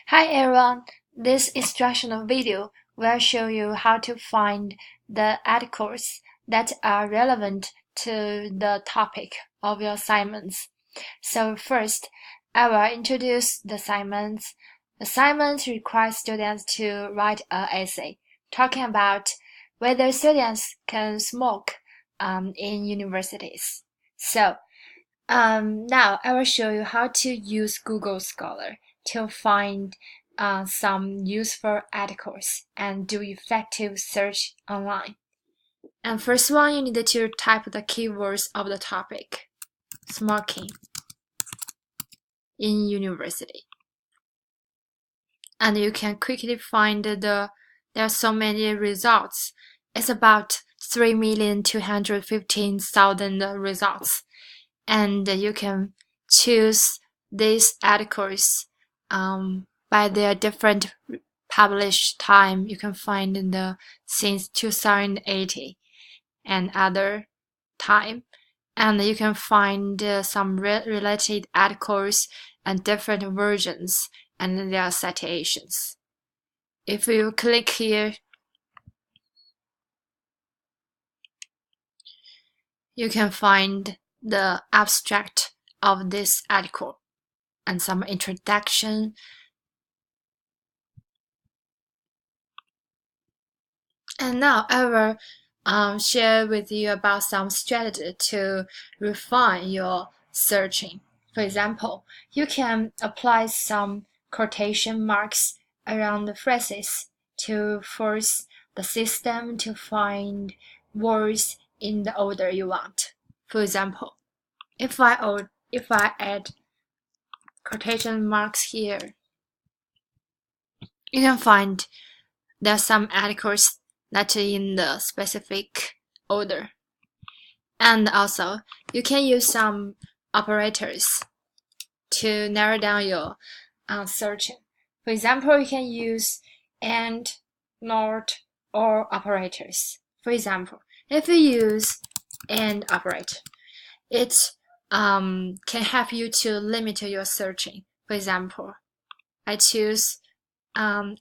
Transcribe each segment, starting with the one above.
Hi everyone, this instructional video will show you how to find the articles that are relevant to the topic of your assignments. So first, I will introduce the assignments. Assignments require students to write an essay talking about whether students can smoke in universities. Now I will show you how to use Google Scholar to find some useful articles and do effective search online. And first one, you need to type the keywords of the topic, smoking in university. And you can quickly find there are so many results. It's about 3,215,000 results. And you can choose these articles by their different published time. You can find since 2080 and other time, and you can find some related articles and different versions and their citations. If you click here, you can find the abstract of this article and some introduction. And now I will share with you about some strategy to refine your searching. For example, you can apply some quotation marks around the phrases to force the system to find words in the order you want. For example, if I add quotation marks here, you can find there are some articles that are in the specific order. And also, you can use some operators to narrow down your searching. For example, you can use and, not, or operators. For example, if you use and operator, it can help you to limit your searching. For example, I choose and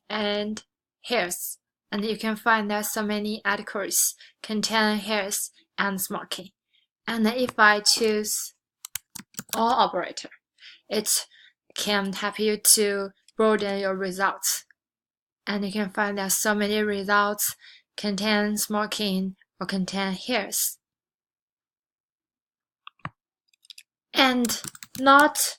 hairs, and you can find there so many articles contain hairs and smoking. And if I choose all operator, it can help you to broaden your results, and you can find there so many results contain smoking or contain hairs. And not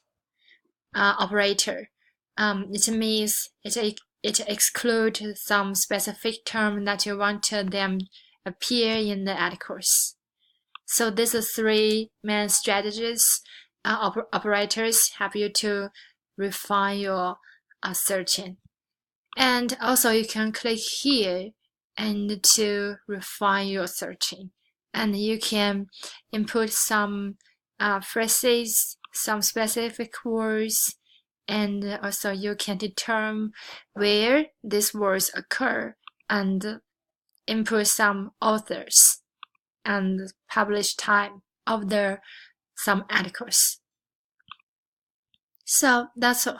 operator, it means it excludes some specific term that you want them appear in the articles. So these are three main strategies. Operators help you to refine your searching. And also you can click here and to refine your searching. And you can input some phrases, some specific words, and also you can determine where these words occur and input some authors and publish time of some articles. So that's all.